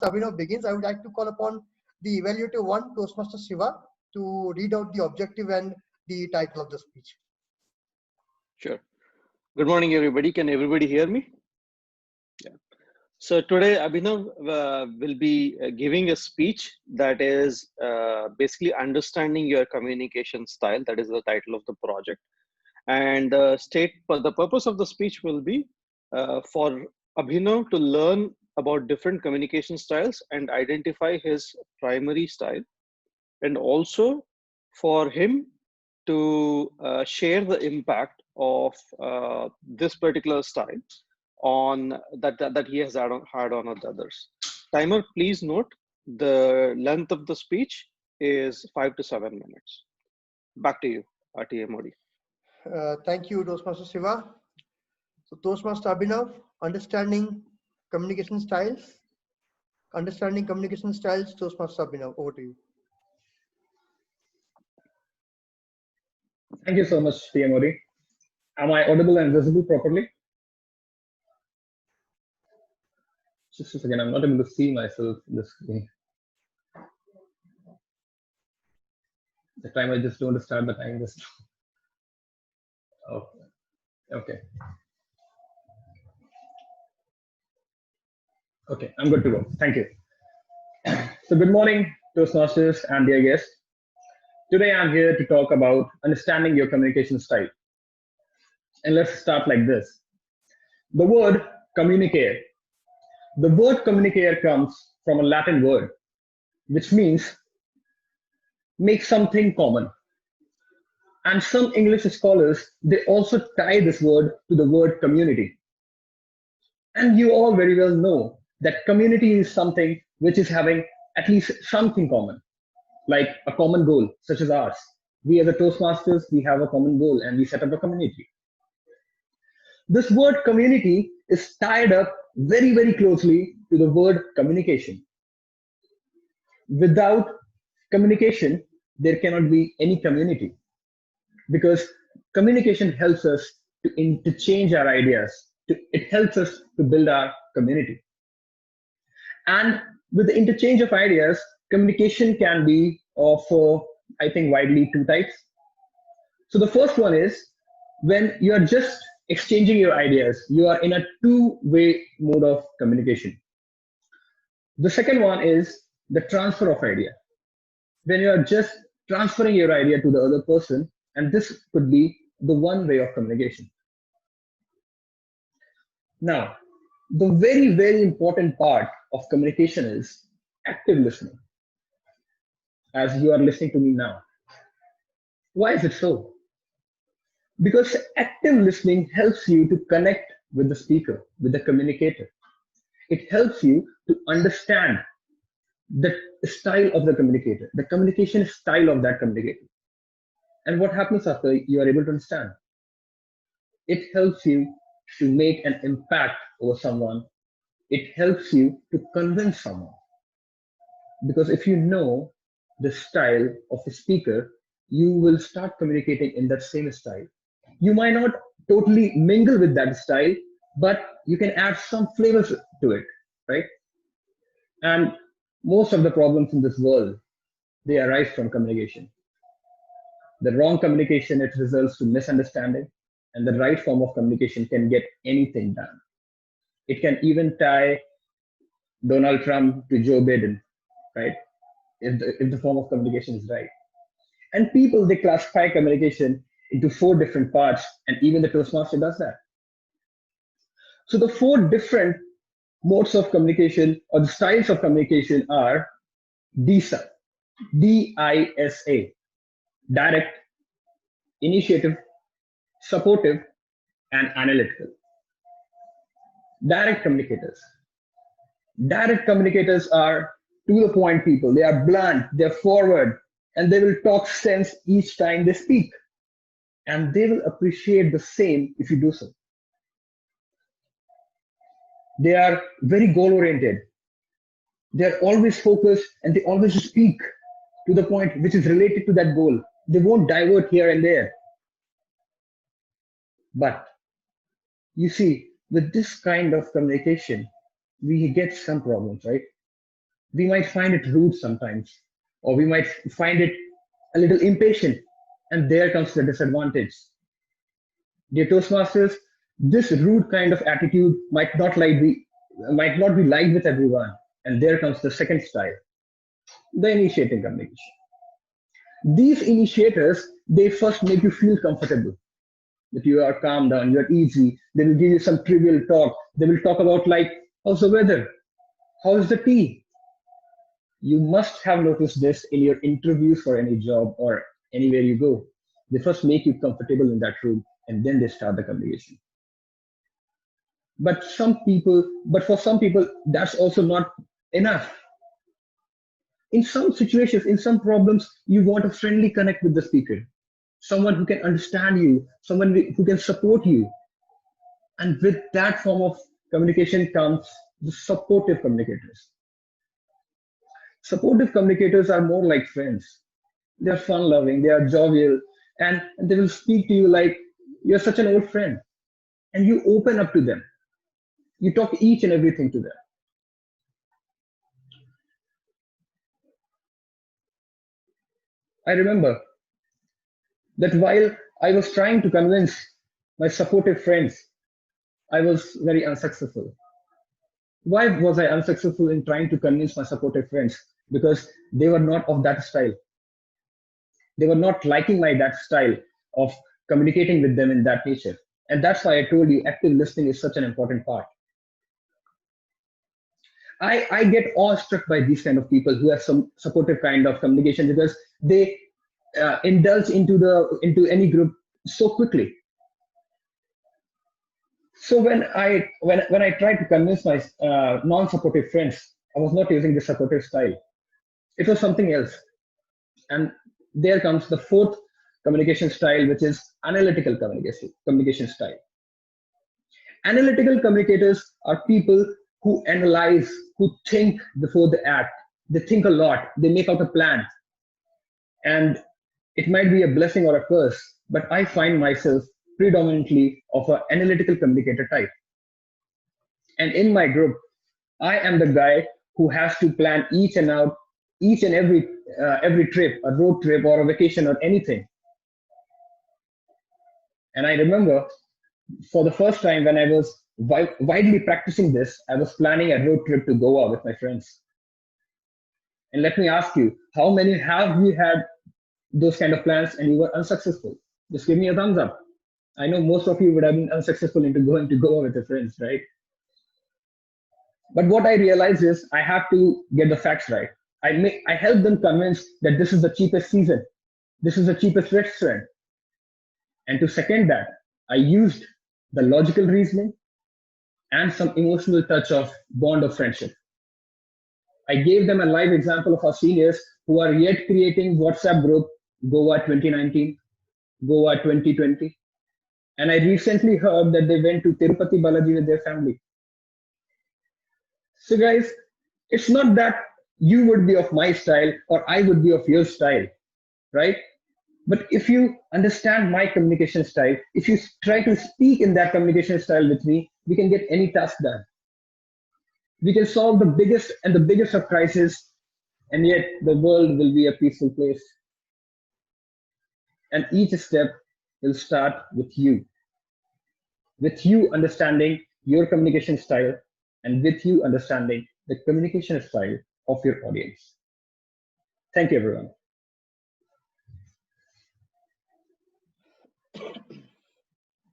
Abhinav begins, I would like to call upon the evaluator one, Toastmaster Shiva, to read out the objective and the title of the speech. Sure. Good morning, everybody. Can everybody hear me? Yeah. So today, Abhinav will be giving a speech that is basically understanding your communication style. That is the title of the project. And the purpose of the speech will be for Abhinav to learn about different communication styles and identify his primary style, and also for him to share the impact of this particular style on that he has had on others. Timer, please note the length of the speech is 5 to 7 minutes. Back to you, RTA Modi. Thank you, Toastmaster Shiva. So Toastmaster Abhinav, understanding communication styles. Understanding communication styles, Toastmaster Abhinav, over to you. Thank you so much, PM Modi. Am I audible and visible properly? Just a second, I'm not able to see myself in the screen. The time I just don't want to start the time just. Oh, okay. Okay, I'm good to go. Thank you. So good morning, Toastmasters and dear guests. Today I'm here to talk about understanding your communication style. And let's start like this. The word Communicare. The word Communicare comes from a Latin word, which means make something common. And some English scholars, they also tie this word to the word community. And you all very well know that community is something which is having at least something common, like a common goal, such as ours. We as a Toastmasters, we have a common goal and we set up a community. This word community is tied up very, very closely to the word communication. Without communication, there cannot be any community, because communication helps us to interchange our ideas. It helps us to build our community. And with the interchange of ideas, communication can be of, I think, widely two types. So the first one is when you are just exchanging your ideas, you are in a two-way mode of communication. The second one is the transfer of idea. When you are just transferring your idea to the other person, and this could be the one way of communication. Now, the very, very important part of communication is active listening, as you are listening to me now. Why is it so? Because active listening helps you to connect with the speaker, with the communicator. It helps you to understand the style of the communicator, the communication style of that communicator. And what happens after you are able to understand? It helps you to make an impact over someone. It helps you to convince someone. Because if you know the style of a speaker, you will start communicating in that same style. You might not totally mingle with that style, but you can add some flavors to it, right? And most of the problems in this world, they arise from communication. The wrong communication, it results to misunderstanding, and the right form of communication can get anything done. It can even tie Donald Trump to Joe Biden, right? If the form of communication is right. And people, they classify communication into 4 different parts, and even the Toastmaster does that. So the 4 different modes of communication or the styles of communication are DISA, D-I-S-A, direct, initiative, supportive, and analytical. Direct communicators. Direct communicators are to the point people. They are blunt, they're forward, and they will talk sense each time they speak. And they will appreciate the same if you do so. They are very goal-oriented. They're always focused and they always speak to the point which is related to that goal. They won't divert here and there. But you see, with this kind of communication, we get some problems, right? We might find it rude sometimes, or we might find it a little impatient, and there comes the disadvantage. Dear Toastmasters, this rude kind of attitude might not be liked with everyone, and there comes the second style, the initiating communication. These initiators, they first make you feel comfortable, that you are calm down, you are easy. They will give you some trivial talk. They will talk about like, how's the weather? How's the tea? You must have noticed this in your interviews for any job or anywhere you go. They first make you comfortable in that room, and then they start the communication. But for some people, that's also not enough. In some situations, in some problems, you want a friendly connect with the speaker, someone who can understand you, someone who can support you. And with that form of communication comes the supportive communicators. Supportive communicators are more like friends. They're fun-loving, they are jovial, and they will speak to you like you're such an old friend. And you open up to them. You talk each and everything to them. I remember that while I was trying to convince my supportive friends, I was very unsuccessful. Why was I unsuccessful in trying to convince my supportive friends? Because they were not of that style. They were not liking that style of communicating with them in that nature. And that's why I told you active listening is such an important part. I get awestruck by these kind of people who have some supportive kind of communication, because they indulge into any group so quickly. So when I tried to convince my non-supportive friends, I was not using the supportive style. It was something else. And there comes the fourth communication style, which is analytical communication style. Analytical communicators are people who analyze, who think before they act. They think a lot. They make out a plan. And it might be a blessing or a curse, but I find myself predominantly of an analytical communicator type. And in my group, I am the guy who has to plan each and every trip, a road trip or a vacation or anything. And I remember for the first time when I was widely practicing this, I was planning a road trip to Goa with my friends. And let me ask you, how many have you had those kind of plans and you were unsuccessful? Just give me a thumbs up. I know most of you would have been unsuccessful into going to Goa with your friends, right? But what I realized is I have to get the facts right. I help them convince that this is the cheapest season. This is the cheapest restaurant. And to second that, I used the logical reasoning and some emotional touch of bond of friendship. I gave them a live example of our seniors who are yet creating WhatsApp group Goa 2019, Goa 2020. And I recently heard that they went to Tirupati Balaji with their family. So guys, it's not that you would be of my style or I would be of your style, right? But if you understand my communication style, if you try to speak in that communication style with me, we can get any task done. We can solve the biggest of crises, and yet the world will be a peaceful place. And each step will start with you understanding your communication style, and with you understanding the communication style of your audience. Thank you, everyone.